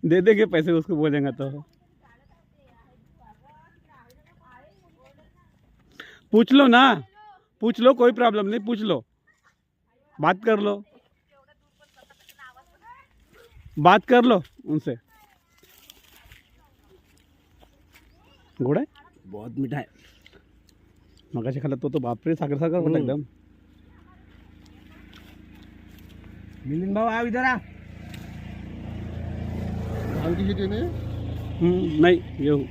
दे देंगे पैसे उसको बोलेंगे तो। पूछ लो ना, पूछ लो, कोई प्रॉब्लम नहीं, पूछ लो, बात कर लो, बात कर लो उनसे। गोड आहे, बहुत मीठा है। मगाशी खाल्ला तो बापरे, साखर साखर वाटतं एकदम। मिलिंद भाऊ आ इधर आ। आणखी किती नाही नाही येऊ।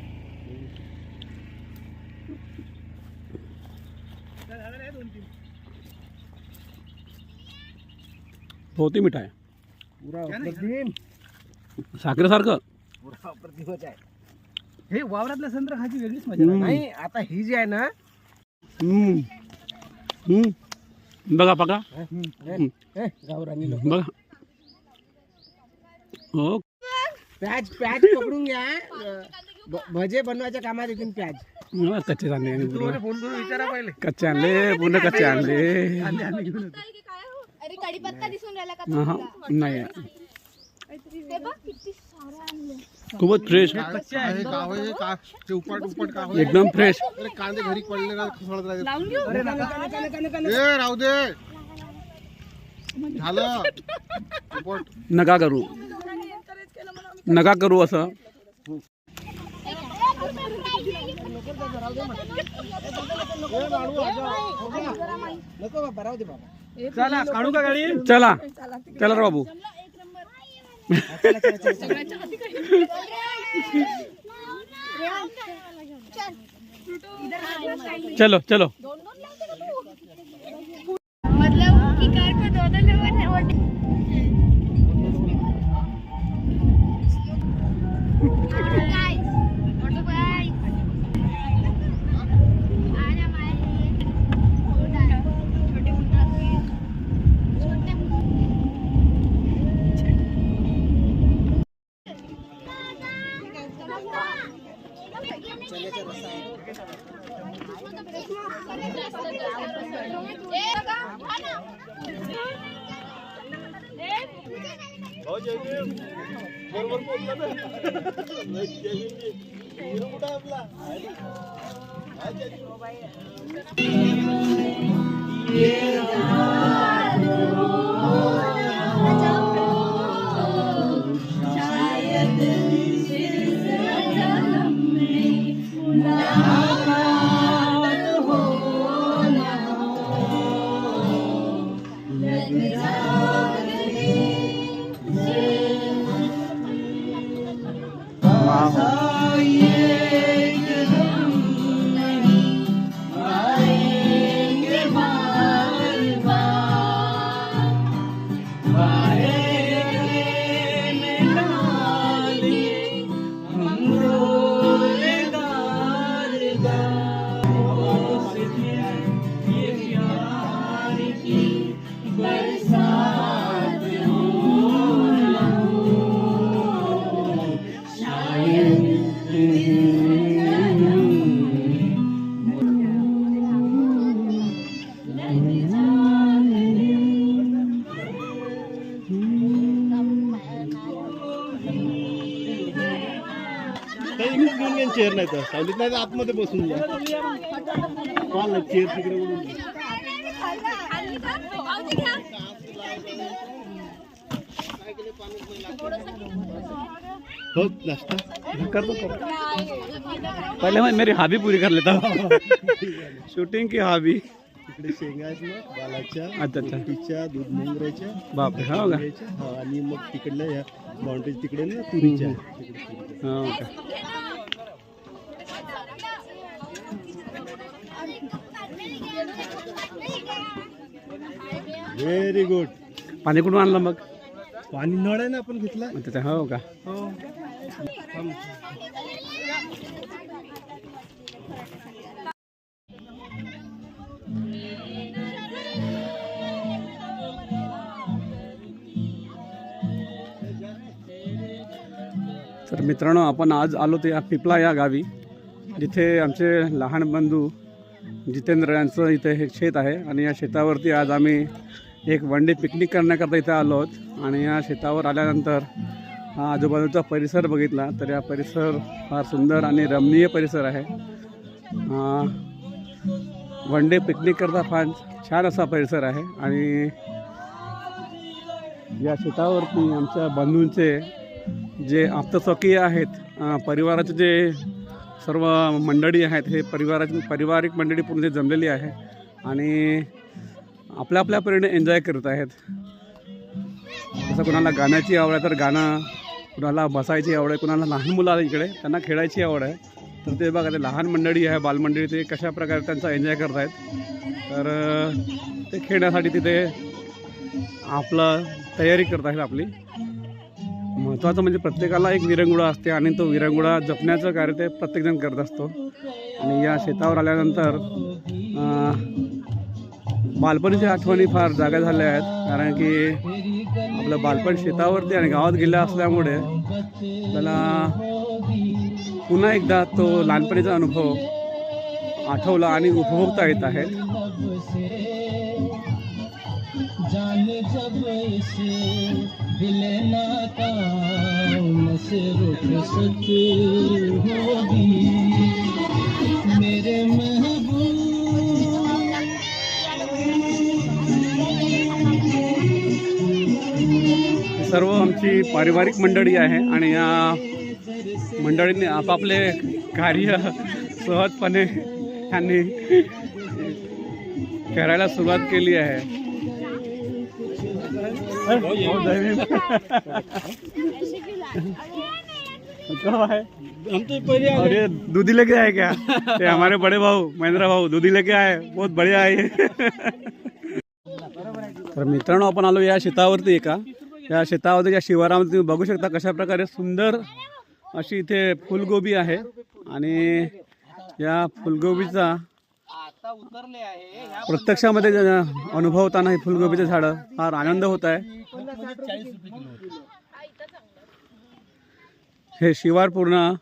बहुत ही मीठा आहे, पूरा अप्रतिम, साखरेसारखं। पूरा अप्रतिमच आहे। हे वावरातल्या संत्रा खायची वेगळीच मजा आहे. नाही आता ही जी आहे ना, बघा बघा गावरानी लोक बघा, हो प्याज प्याज पकडून घ्या, भजे बनवायच्या कामात येतील प्याज। कच्चे आणले, फोन करून विचारा पहिले. कच्चे आणले, पूर्ण कच्चे आणले। अरे कढीपत्ता दिसून राहिला का हा नाही, ते बघ किती सारे आणले। खूपच फ्रेश, कच्चे आहे गाव आहे का ते उपट उपट का होय. एकदम फ्रेश। अरे कांदे घरी पडले ना खसळत राहते. लावून घेऊ। अरे नका ए राहू दे झालं उपट. नका करू, नका करू असं। नको बाबा, राहू दे बाबा। चला काढू का गाडी. चला चला रे बाबू, चलो चलो। मतलब की कार को दो लेवर है वो। गाइस फोटो गाइस आजा माय छोटे चेअर नाही तर सावलीत नाही तर आतमध्ये बसून जा. चेअर तिकडे उडून हो नाश्ता कर दो, कर। पहले मैं मेरी हॉबी पूरी कर लेता हूँ, शूटिंग की हॉबी। तिकडे शेंगा आहेत ना बालाच्या, अच्छा अच्छा, तुरीच्या, दूध मोगऱ्याच्या, बापरे, हो का? हा, आणि मग तिकडल्या या बाउंड्री तिकडे ना तुरीच्या हो का? Very good. पाणी कुठून आणलं मग? पाणी नळ आहे ना आपण घेतला. अच्छा, हो का? हो तर मित्रांनो, आपण आज आलो ते पिपला या गावी, जिथे आमचे लहान बंधू जितेंद्र यांचं इथे हे शेत आहे, आणि या शेतावरती आज आम्ही एक वन डे पिकनिक करण्याकरता इथं आलो आहोत आणि या शेतावर आल्यानंतर हा आजूबाजूचा परिसर बघितला तर या परिसर फार सुंदर आणि रमणीय परिसर आहे. वन डे पिकनिक करता फार छान असा परिसर आहे आणि या शेतावरती आमच्या बंधूंचे जे आप्तस्वकीय आहेत, परिवाराचे जे सर्व मंडळी आहेत, हे पारिवारिक मंडळी पूर्ण जमलेली आहे आणि आपल्या आपल्या परीने एन्जॉय करत आहेत. जसं कोणाला गाण्याची आवड आहे तर गाणं, कुणाला बसायची आवड आहे, कुणाला लहान मुलं आहे इकडे त्यांना खेळायची आवड आहे. तर ते बघा, ते लहान मंडळी आहे, बालमंडळी, ते कशा प्रकारे त्यांचा एन्जॉय करत आहेत. तर ते खेळण्यासाठी तिथे आपलं तयारी करत आहेत आपली. महत्त्वाचं म्हणजे प्रत्येकाला एक विरंगुळा असते आणि तो विरंगुळा जपण्याचं कार्य ते प्रत्येकजण करत असतो. आणि या शेतावर आल्यानंतर बालपणीच्या आठवणी फार जागा झाल्या आहेत, कारण की आपलं बालपण शेतावरती आणि गावात गेलं असल्यामुळे त्याला पुन्हा एकदा तो लहानपणीचा अनुभव आठवला आणि उपभोगता येत आहे. सर्व आमची पारिवारिक मंडळी आहे आणि या मंडळींनी आपापले कार्य सहजपणे त्यांनी करायला सुरुवात केली आहे. हम तो पहले अरे दूधी लेके आए क्या? ते हमारे बड़े भाऊ महेंद्र भाऊ दूधी लेके आए, बहुत बढ़िया आहे. तर मित्रांनो, आपण आलो या शेतावरती एका या शेतावरती या शिवारामध्ये तुम्ही बघू शकता कशा प्रकारे सुंदर अशी इथे फुलगोबी आहे आणि या फुलगोबीचा प्रत्यक्षामध्ये अनुभवताना ही फुलगोबीचे झाडं फार आनंद होत आहे. हे शिवार पूर्ण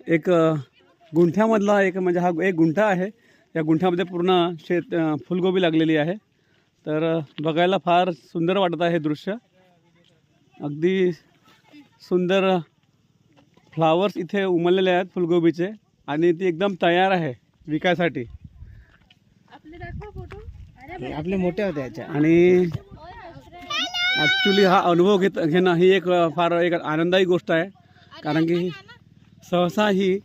एक गुंठ्यामधला एक म्हणजे हा एक गुंठा आहे. या गुंठ्यामध्ये पूर्ण फुलगोबी लागलेली आहे. तर बघायला फार सुंदर वाटत आहे हे दृश्य. अगदी सुंदर फ्लावर्स इथे उमललेले आहेत फुलगोबीचे आणि ती एकदम तयार आहे विकायसाठी. आपले मोठे होते याच्या. आणि ॲक्च्युली हा अनुभव घेणं ही एक फार एक आनंदायी गोष्ट आहे, कारण की सहसा ही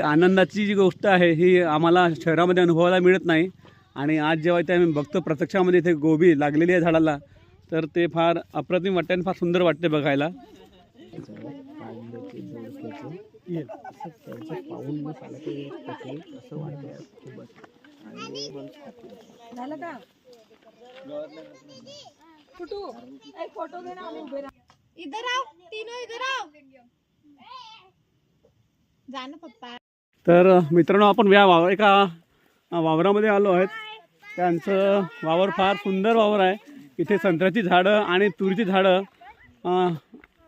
आनंदाची जी गोष्ट आहे ही आम्हाला शहरामध्ये अनुभवायला मिळत नाही. आणि आज जेव्हा इथे आम्ही बघतो प्रत्यक्षामध्ये इथे गोबी लागलेली आहे झाडाला, तर ते फार अप्रतिम वाटते आणि फार सुंदर वाटते बघायला. इधर आओ, तीनों इधर आओ. जा ना पप्पा. तर मित्रांनो, आपण एका वावरामध्ये आलो आहेत. त्यांचं वावर फार सुंदर वावर आहे. इथे संत्र्याची झाडं आणि तुरीची झाडं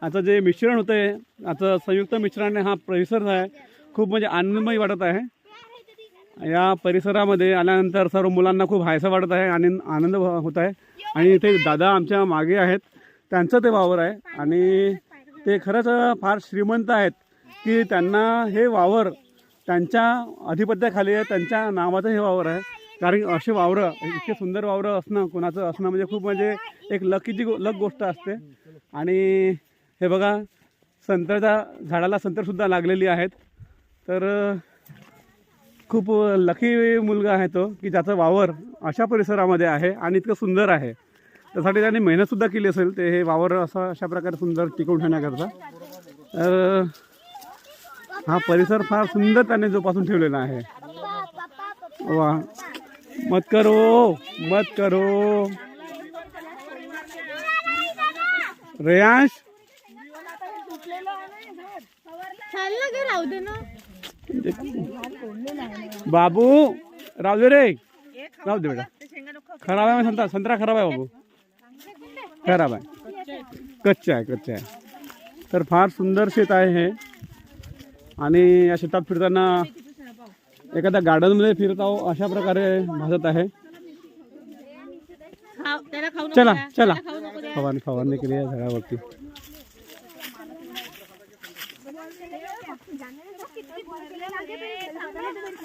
याचं जे मिश्रण होतं आहे, याचं संयुक्त मिश्रणाने हा परिसर आहे खूप म्हणजे आनंदमय वाटत आहे. या परिसरामध्ये आल्यानंतर सर्व मुलांना खूप हायसं वाटत आहे आणि आनंद होत आहे. आणि इथे दादा आमच्या मागे आहेत, त्यांचं ते वावर आहे आणि ते खरंच फार श्रीमंत आहेत की त्यांना हे वावर त्यांच्या अधिपत्याखाली आहे, त्यांच्या नावाचं हे वावर आहे. कारण असे वावरं, इतके सुंदर वावरं असणं, कोणाचं असणं म्हणजे खूप म्हणजे एक लक गोष्ट असते. आणि हे बघा, संत्र्याच्या झाडाला संत्रसुद्धा लागलेली आहेत. तर खूप लकी मुलगा आहे तो की ज्याचं वावर अशा परिसरामध्ये आहे आणि इतकं सुंदर आहे. त्यासाठी त्याने मेहनतसुद्धा केली असेल ते हे वावर अशा प्रकारे सुंदर टिकवून ठेवण्याकरता. तर हा परिसर फार सुंदर त्याने जोपासून ठेवलेला आहे. वा, मत करो रेयांश, राहू दे ना बाबू, राहू दे रे, राहू दे बेटा. खराब आहे संत्रा खराब आहे बाबू, खराब आहे, कच्चा आहे. तर फार सुंदर शेत आहे हे. आणि या शेतात फिरताना एखाद्या गार्डनमध्ये फिरत आहो अशा प्रकारे भासत आहे. चला चला फवारणी केली आहे झाडावरती.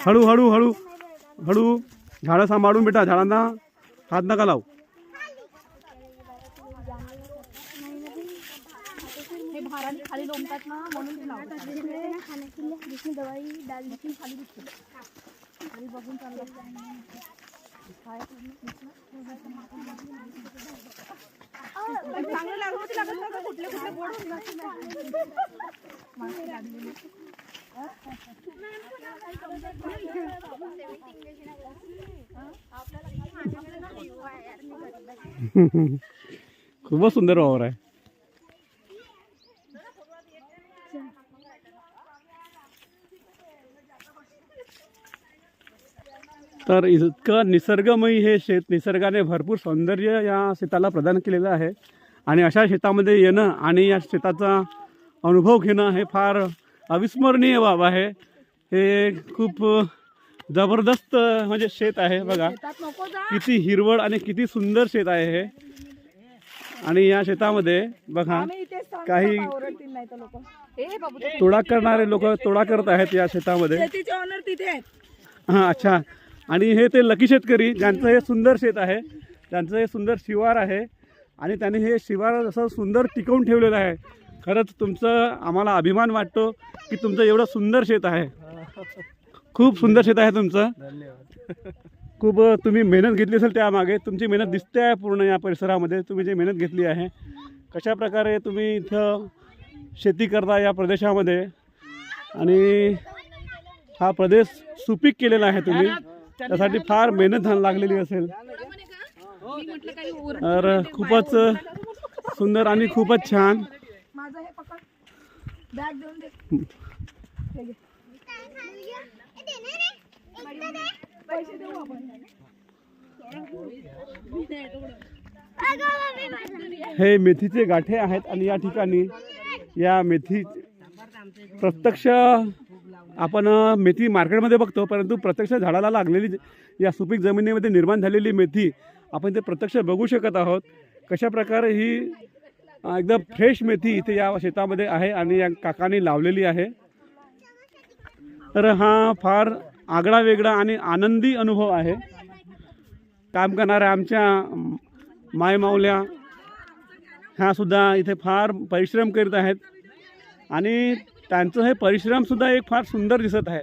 हळू हळू हळू हळू झाडं सांभाळून बेटा, झाडांना हात नका लावू. खाली लोंबतात ना म्हणून दवाई डाल खाली आणि बघून चाललं. चांगलं लागत कुठले कुठले बोर्ड खूपच सुंदर वावर आहे. तर इतकं निसर्गमयी हे शेत, निसर्गाने भरपूर सौंदर्य या शेताला प्रदान केलेलं आहे आणि अशा शेतामध्ये येणं आणि या शेताचा अनुभव घेणं हे फार अविस्मरणीय बाब आहे. हे खूप जबरदस्त म्हणजे शेत आहे. बघा किती हिरवळ आणि किती सुंदर शेत आहे हे. आणि या शेतामध्ये बघा काही तोडा करणारे लोक तोडा करत आहेत या शेतामध्ये. हां अच्छा. आणि हे ते लकी शेतकरी ज्यांचं हे सुंदर शेत आहे, त्यांचं हे सुंदर शिवार आहे आणि त्यांनी हे शिवार असं सुंदर टिकवून ठेवलेलं आहे. खरंच तुमचं आम्हाला अभिमान वाटतो की तुमचं एवढं सुंदर शेत आहे. खूप सुंदर शेत आहे तुमचं. खूप तुम्ही मेहनत घेतली असेल त्यामागे. तुमची मेहनत दिसते आहे पूर्ण या परिसरामध्ये. तुम्ही जी मेहनत घेतली आहे, कशा प्रकारे तुम्ही इथं शेती करता या प्रदेशामध्ये आणि हा प्रदेश सुपीक केलेला आहे तुम्ही. त्यासाठी फार मेहनत लागलेली असेल. तर खूपच सुंदर आणि खूपच छान. हे मेथीचे गाठे आहेत आणि या ठिकाणी या मेथी प्रत्यक्ष आपण मेथी मार्केटमध्ये बघतो, परंतु प्रत्यक्ष झाडाला लागलेली या सुपीक जमिनीमध्ये निर्माण झालेली मेथी आपण ते प्रत्यक्ष बघू शकत आहोत. कशा प्रकारे ही एकदम फ्रेश मेथी इथे या शेतामध्ये आहे आणि या काकांनी लावलेली आहे. तर हा फार आगळा वेगळा आणि आनंदी अनुभव आहे. काम करणाऱ्या आमच्या मायमाऊल्या ह्या सुद्धा इथे फार परिश्रम करीत आहेत आणि त्यांचं हे परिश्रमसुद्धा एक फार सुंदर दिसत आहे.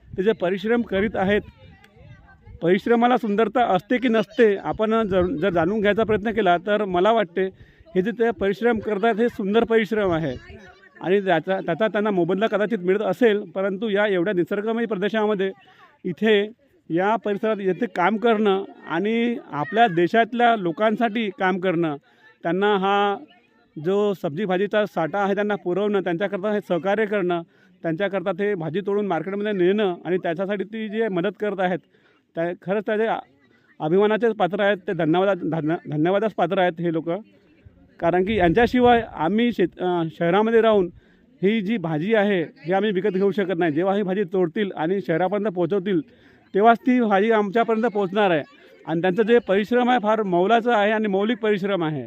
ते जे परिश्रम करीत आहेत, परिश्रमाला सुंदरता असते की नसते आपण जर जाणून घ्यायचा प्रयत्न केला तर मला वाटते हे जे ते परिश्रम करतात हे सुंदर परिश्रम आहे आणि त्याचा त्यांना मोबदला कदाचित मिळत असेल. परंतु या एवढ्या निसर्गमय प्रदेशामध्ये इथे या परिसरात येथे काम करणं आणि आपल्या देशातल्या लोकांसाठी काम करणं, त्यांना हा जो सब्जी भाजीचा साठा आहे त्यांना पुरवणं, त्यांच्याकरता हे सहकार्य करणं, त्यांच्याकरता ते भाजी तोडून मार्केटमध्ये नेणं आणि त्याच्यासाठी ती जे मदत करत आहेत त्या खरंच त्याचे अभिमानाचेच पात्र आहेत. ते धन्यवादास पात्र आहेत हे लोक. कारण की यांच्याशिवाय आम्ही शहरामध्ये राहून ही जी भाजी आहे ही आम्ही विकत घेऊ शकत नाही. जेव्हा ही भाजी तोडतील आणि शहरापर्यंत पोहोचवतील तेव्हाच ती भाजी आमच्यापर्यंत पोहोचणार आहे. आणि त्यांचं जे परिश्रम आहे फार मौलाचं आहे आणि मौलिक परिश्रम आहे.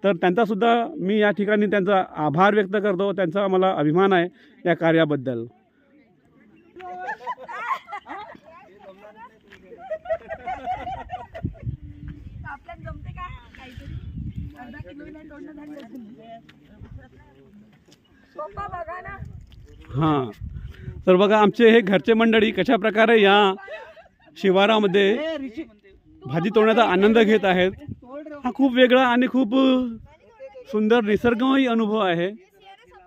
तर त्यांचासुद्धा मी या ठिकाणी त्यांचा आभार व्यक्त करतो. त्यांचा मला अभिमान आहे या कार्याबद्दल. हां तर बघा आमचे हे घरचे मंडळी कशा प्रकारे या शिवारामध्ये भाजी तोडण्याचा आनंद घेत आहेत. हा खूप वेगळा आणि खूप सुंदर निसर्गमय अनुभव आहे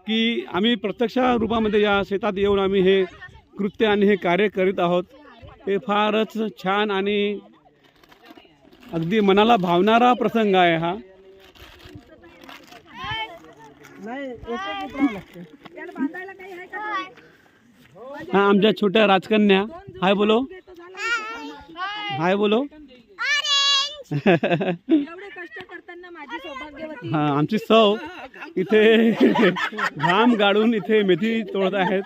की आम्ही प्रत्यक्ष रूपामध्ये या शेतात येऊन आम्ही हे कृत्य आणि हे कार्य करीत आहोत. हे फारच छान आणि अगदी मनाला भावणारा प्रसंग आहे हा. हा आमच्या छोट्या राजकन्या. हाय बोलो, हाय बोलो. हा आमची सौ इथे घाम गाडून इथे मेथी तोडत आहेत.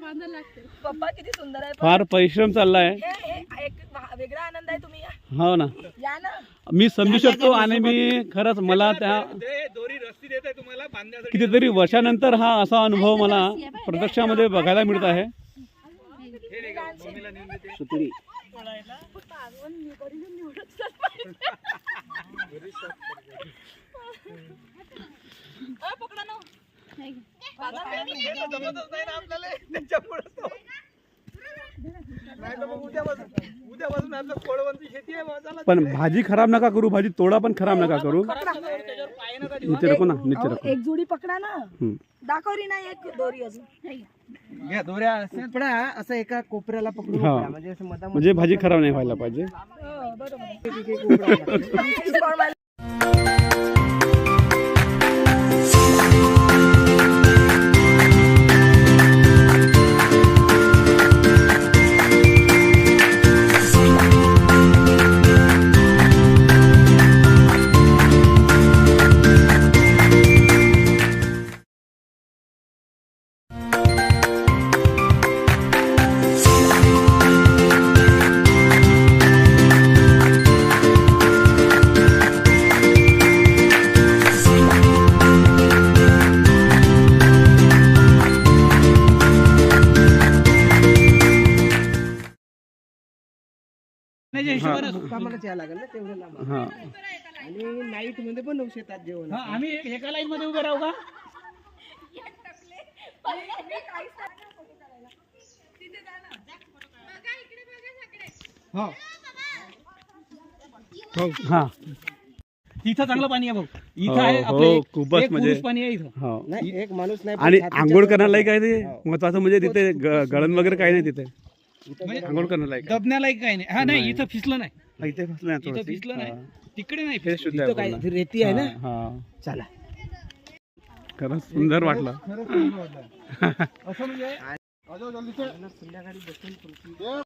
पप्पा किती सुंदर आहे. फार परिश्रम चाललाय. एक वेगळा आनंद आहे. तुम्ही हो ना, या ना. मी समजू शकतो आणि मी खरंच मला त्या कितीतरी वर्षानंतर हा असा अनुभव मला प्रत्यक्षामध्ये बघायला मिळत आहे. सुतुरी पकडा ना. पण भाजी खराब नका करू, भाजी तोडा पण खराब नका करू. नीचे रखो ना, नीचे रखो. एक जोडी पकडा ना. हम्म. दाखवली ना एक दोरी अजून. पण असं एका कोपऱ्याला पकडून हा. पकडा, म्हणजे असं मधामध्ये म्हणजे भाजी खराब नाही व्हायला पाहिजे. बरोबर. कामालाच यायला लागेल ना तेवढं लांब. हा, आणि नाईट मध्ये पण शेतात जेवण. आम्ही एका लाईन मध्ये उभे राहू का? हा. इथं चांगलं पाणी आहे भाऊ. हो, इथं आहे हो, आपले खूपच एक म्हणजे पुरुष पाणी आहे इथं. हो. नाही एक माणूस नाही, आणि पण छातीच्या आंघोळ वर- करण्याला काय ते महत्वाचं म्हणजे तिथे गळण वगैरे काही नाही तिथे. म्हणजे आंघोळ करण्याला दबण्याला काही नाही. हा नाही, इथं फिसलं नाही. इथे फसलं नाही इथं थोडंसं. फिसलं नाही. तिकडे नाही हे शुद्ध इथं आहे काय पूर्ण. रेती आहे ना. हा, चला खरंच सुंदर वाटलं. असं म्हणजे संध्याकाळी बसून